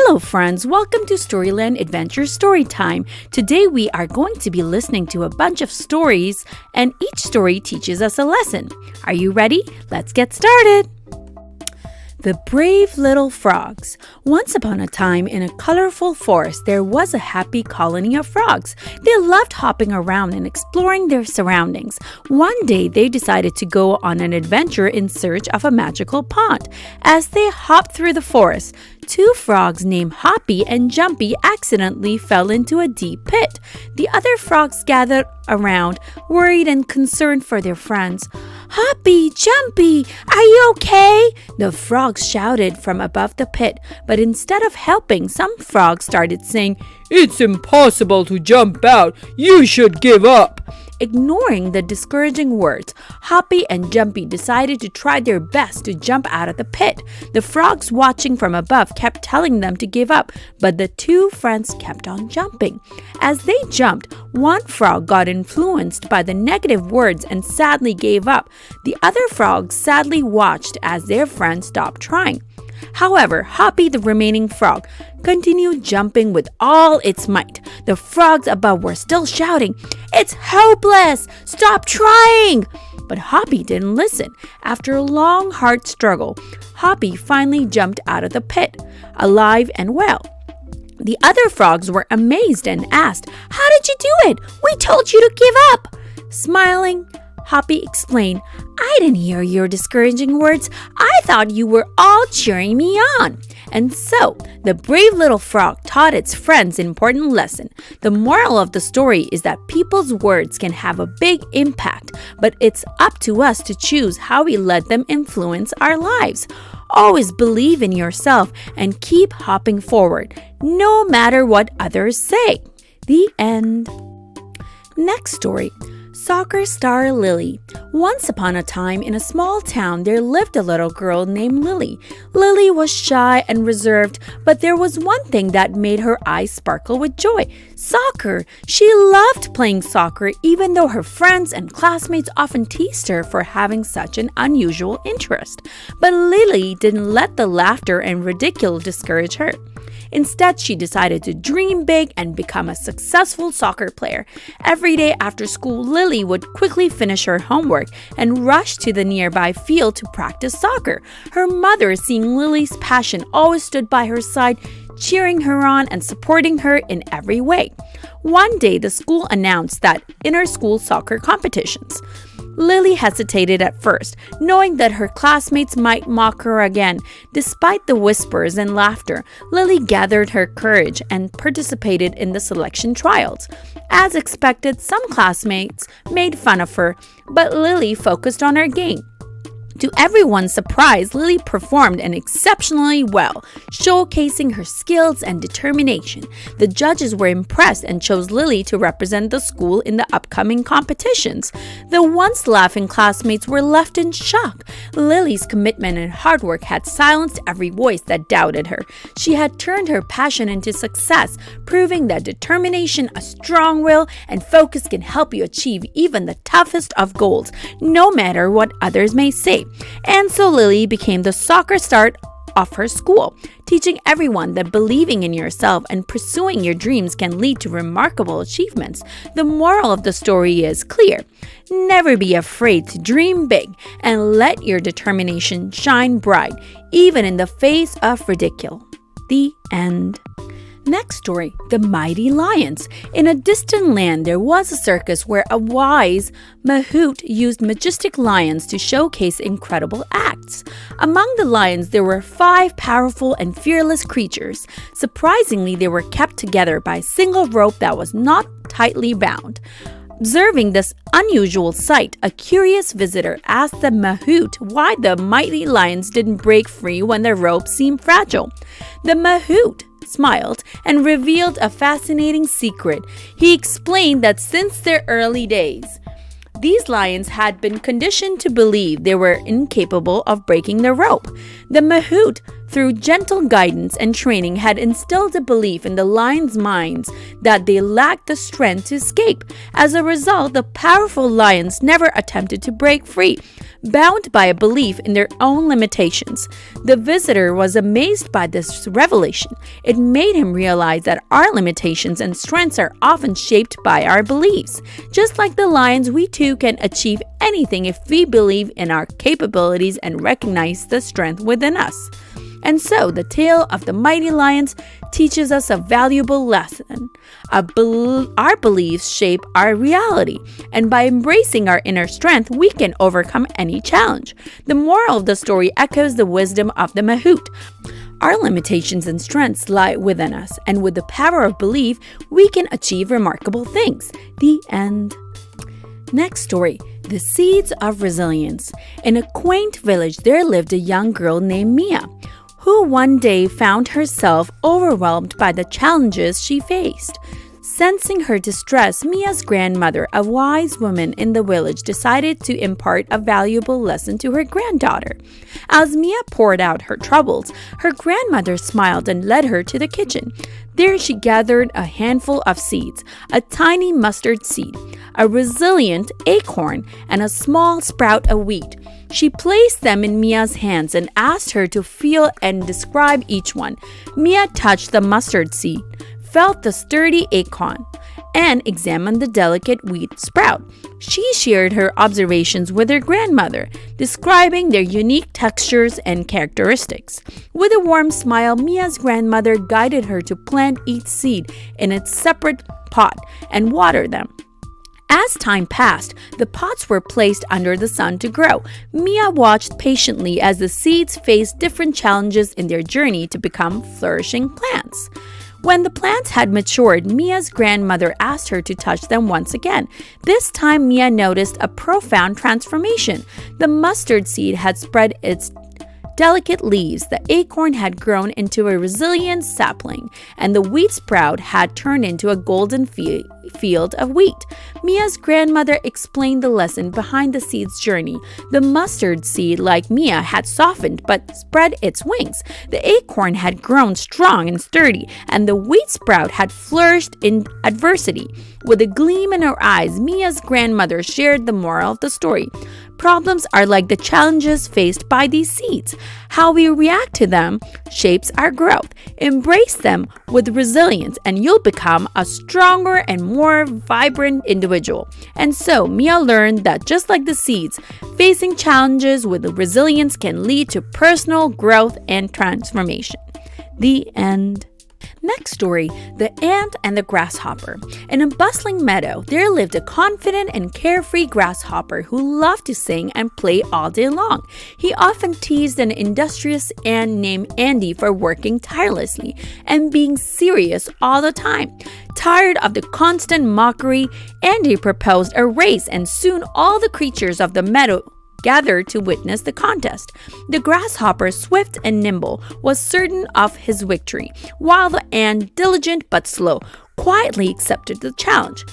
Hello friends, welcome to Storyland Adventure Storytime. Today we are going to be listening to a bunch of stories and each story teaches us a lesson. Are you ready? Let's get started! The Brave Little Frogs. Once upon a time in a colorful forest, there was a happy colony of frogs. They loved hopping around and exploring their surroundings. One day, they decided to go on an adventure in search of a magical pond. As they hopped through the forest, two frogs named Hoppy and Jumpy accidentally fell into a deep pit. The other frogs gathered around, worried and concerned for their friends. "Hoppy, Jumpy, are you okay?" the frogs shouted from above the pit. But instead of helping, some frogs started saying, "It's impossible to jump out. You should give up." Ignoring the discouraging words, Hoppy and Jumpy decided to try their best to jump out of the pit. The frogs watching from above kept telling them to give up, but the two friends kept on jumping. As they jumped, one frog got influenced by the negative words and sadly gave up. The other frogs sadly watched as their friend stopped trying. However, Hoppy, the remaining frog, continued jumping with all its might. The frogs above were still shouting, "It's hopeless! Stop trying!" But Hoppy didn't listen. After a long, hard struggle, Hoppy finally jumped out of the pit, alive and well. The other frogs were amazed and asked, "How did you do it? We told you to give up!" Smiling, Hoppy explained, "I didn't hear your discouraging words. I thought you were all cheering me on." And so, the brave little frog taught its friends an important lesson. The moral of the story is that people's words can have a big impact, but it's up to us to choose how we let them influence our lives. Always believe in yourself and keep hopping forward, no matter what others say. The end. Next story. Soccer star Lily. Once upon a time in a small town, there lived a little girl named Lily. Lily was shy and reserved, but there was one thing that made her eyes sparkle with joy: soccer. She loved playing soccer, even though her friends and classmates often teased her for having such an unusual interest. But Lily didn't let the laughter and ridicule discourage her. Instead, she decided to dream big and become a successful soccer player. Every day after school, Lily would quickly finish her homework and rush to the nearby field to practice soccer. Her mother, seeing Lily's passion, always stood by her side, cheering her on and supporting her in every way. One day, the school announced that inter-school soccer competitions. Lily hesitated at first, knowing that her classmates might mock her again. Despite the whispers and laughter, Lily gathered her courage and participated in the selection trials. As expected, some classmates made fun of her, but Lily focused on her game. To everyone's surprise, Lily performed exceptionally well, showcasing her skills and determination. The judges were impressed and chose Lily to represent the school in the upcoming competitions. The once laughing classmates were left in shock. Lily's commitment and hard work had silenced every voice that doubted her. She had turned her passion into success, proving that determination, a strong will, and focus can help you achieve even the toughest of goals, no matter what others may say. And so Lily became the soccer star of her school, teaching everyone that believing in yourself and pursuing your dreams can lead to remarkable achievements. The moral of the story is clear. Never be afraid to dream big and let your determination shine bright, even in the face of ridicule. The end. Next story, The Mighty Lions. In a distant land, there was a circus where a wise mahout used majestic lions to showcase incredible acts. Among the lions, there were 5 powerful and fearless creatures. Surprisingly, they were kept together by a single rope that was not tightly bound. Observing this unusual sight, a curious visitor asked the mahout why the mighty lions didn't break free when the rope seemed fragile. The mahout smiled and revealed a fascinating secret. He explained that since their early days, these lions had been conditioned to believe they were incapable of breaking the rope. The mahout, through gentle guidance and training, had instilled a belief in the lions' minds that they lacked the strength to escape. As a result, the powerful lions never attempted to break free. bound by a belief in their own limitations. The visitor was amazed by this revelation. It made him realize that our limitations and strengths are often shaped by our beliefs. Just like the lions, we too can achieve anything if we believe in our capabilities and recognize the strength within us. And so, the tale of the mighty lions teaches us a valuable lesson. Our beliefs shape our reality, and by embracing our inner strength, we can overcome any challenge. The moral of the story echoes the wisdom of the mahout. Our limitations and strengths lie within us, and with the power of belief, we can achieve remarkable things. The end. Next story. The Seeds of Resilience. In a quaint village, there lived a young girl named Mia, who one day found herself overwhelmed by the challenges she faced. Sensing her distress, Mia's grandmother, a wise woman in the village, decided to impart a valuable lesson to her granddaughter. As Mia poured out her troubles, her grandmother smiled and led her to the kitchen. There she gathered a handful of seeds, a tiny mustard seed, a resilient acorn, and a small sprout of wheat. She placed them in Mia's hands and asked her to feel and describe each one. Mia touched the mustard seed, felt the sturdy acorn, and examined the delicate wheat sprout. She shared her observations with her grandmother, describing their unique textures and characteristics. With a warm smile, Mia's grandmother guided her to plant each seed in its separate pot and water them. As time passed, the pots were placed under the sun to grow. Mia watched patiently as the seeds faced different challenges in their journey to become flourishing plants. When the plants had matured, Mia's grandmother asked her to touch them once again. This time, Mia noticed a profound transformation. The mustard seed had spread its delicate leaves, the acorn had grown into a resilient sapling, and the wheat sprout had turned into a golden field of wheat. Mia's grandmother explained the lesson behind the seed's journey. The mustard seed, like Mia, had softened but spread its wings. The acorn had grown strong and sturdy, and the wheat sprout had flourished in adversity. With a gleam in her eyes, Mia's grandmother shared the moral of the story. Problems are like the challenges faced by these seeds. How we react to them shapes our growth. Embrace them with resilience, and you'll become a stronger and more vibrant individual. And so, Mia learned that just like the seeds, facing challenges with resilience can lead to personal growth and transformation. The end. Next story, The Ant and the Grasshopper. In a bustling meadow, there lived a confident and carefree grasshopper who loved to sing and play all day long. He often teased an industrious ant named Andy for working tirelessly and being serious all the time. Tired of the constant mockery, Andy proposed a race, and soon all the creatures of the meadow gathered to witness the contest. The grasshopper, swift and nimble, was certain of his victory, while the ant, diligent but slow, quietly accepted the challenge.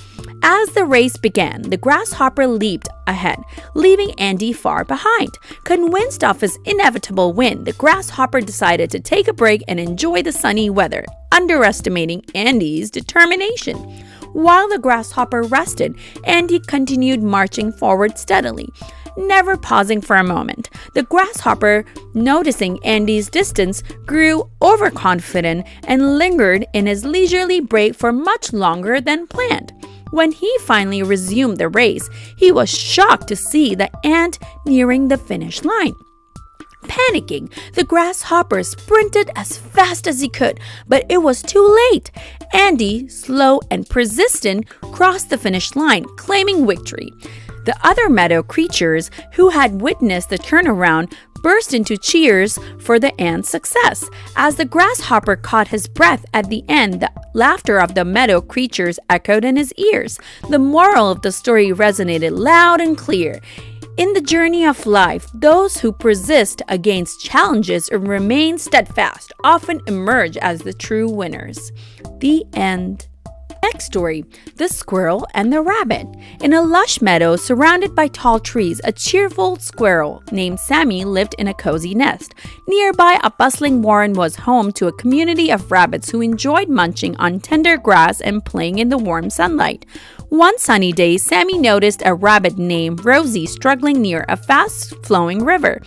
As the race began, the grasshopper leaped ahead, leaving Andy far behind. Convinced of his inevitable win, the grasshopper decided to take a break and enjoy the sunny weather, underestimating Andy's determination. While the grasshopper rested, Andy continued marching forward steadily, never pausing for a moment. The grasshopper, noticing Andy's distance, grew overconfident and lingered in his leisurely break for much longer than planned. When he finally resumed the race, he was shocked to see the ant nearing the finish line. Panicking, the grasshopper sprinted as fast as he could, but it was too late. Andy, slow and persistent, crossed the finish line, claiming victory. The other meadow creatures who had witnessed the turnaround burst into cheers for the ant's success. As the grasshopper caught his breath at the end, the laughter of the meadow creatures echoed in his ears. The moral of the story resonated loud and clear. In the journey of life, those who persist against challenges and remain steadfast often emerge as the true winners. The end. Next Next story, The Squirrel and the Rabbit. In a lush meadow surrounded by tall trees, a cheerful squirrel named Sammy lived in a cozy nest. Nearby, a bustling warren was home to a community of rabbits who enjoyed munching on tender grass and playing in the warm sunlight. One sunny day, Sammy noticed a rabbit named Rosie struggling near a fast-flowing river.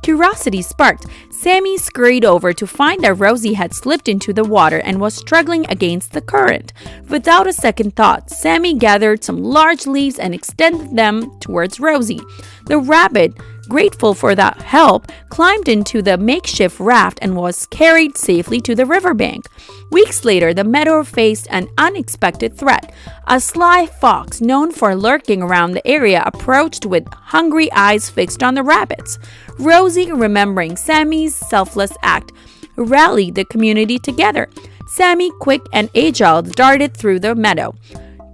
Curiosity sparked. Sammy scurried over to find that Rosie had slipped into the water and was struggling against the current. Without a second thought, Sammy gathered some large leaves and extended them towards Rosie. The rabbit, grateful for that help, climbed into the makeshift raft and was carried safely to the riverbank. Weeks later, the meadow faced an unexpected threat. A sly fox, known for lurking around the area, approached with hungry eyes fixed on the rabbits. Rosie, remembering Sammy's selfless act, rallied the community together. Sammy, quick and agile, darted through the meadow,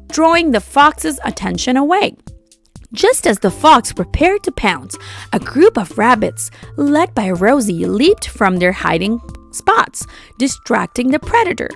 drawing the fox's attention away. Just as the fox prepared to pounce, a group of rabbits, led by Rosie, leaped from their hiding spots, distracting the predator.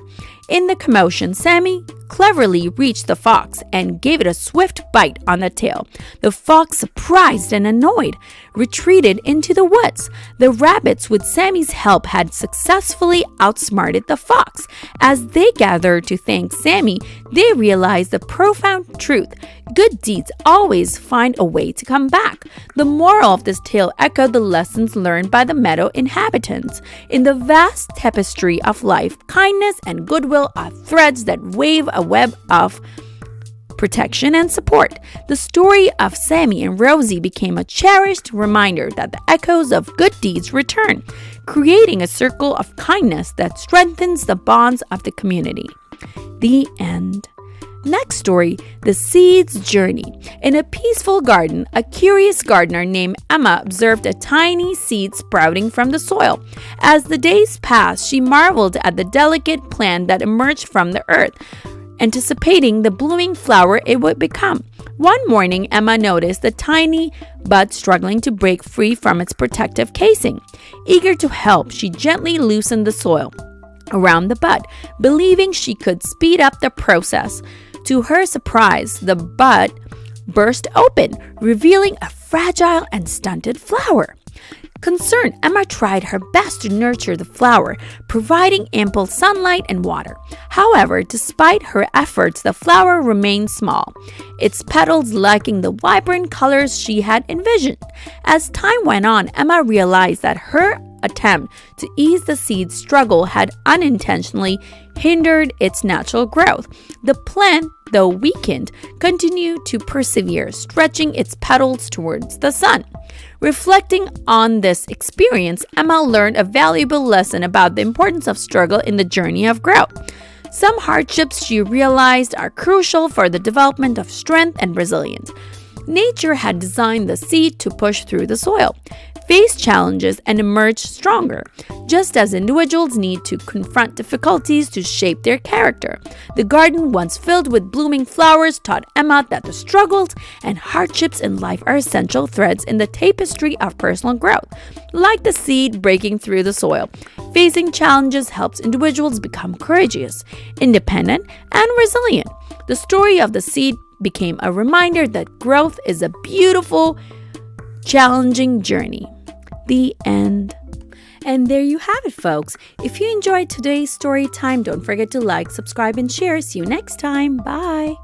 In the commotion, Sammy cleverly reached the fox and gave it a swift bite on the tail. The fox, surprised and annoyed, retreated into the woods. The rabbits, with Sammy's help, had successfully outsmarted the fox. As they gathered to thank Sammy, they realized the profound truth: good deeds always find a way to come back. The moral of this tale echoed the lessons learned by the meadow inhabitants. In the vast tapestry of life, kindness and goodwill are threads that weave a web of protection and support. The story of Sammy and Rosie became a cherished reminder that the echoes of good deeds return, creating a circle of kindness that strengthens the bonds of the community. The end. Next story, The Seed's Journey. In a peaceful garden, a curious gardener named Emma observed a tiny seed sprouting from the soil. As the days passed, she marveled at the delicate plant that emerged from the earth, anticipating the blooming flower it would become. One morning, Emma noticed the tiny bud struggling to break free from its protective casing. Eager to help, she gently loosened the soil around the bud, believing she could speed up the process. To her surprise, the bud burst open, revealing a fragile and stunted flower. Concerned, Emma tried her best to nurture the flower, providing ample sunlight and water. However, despite her efforts, the flower remained small, its petals lacking the vibrant colors she had envisioned. As time went on, Emma realized that her attempt to ease the seed's struggle had unintentionally hindered its natural growth. The plant, though weakened, continued to persevere, stretching its petals towards the sun. Reflecting on this experience, Emma learned a valuable lesson about the importance of struggle in the journey of growth. Some hardships, she realized, are crucial for the development of strength and resilience. Nature had designed the seed to push through the soil, face challenges, and emerge stronger, just as individuals need to confront difficulties to shape their character. The garden, once filled with blooming flowers, taught Emma that the struggles and hardships in life are essential threads in the tapestry of personal growth. Like the seed breaking through the soil, facing challenges helps individuals become courageous, independent, and resilient. The story of the seed became a reminder that growth is a beautiful, challenging journey. The end. And there you have it, folks. If you enjoyed today's story time, don't forget to like, subscribe, and share. See you next time. Bye.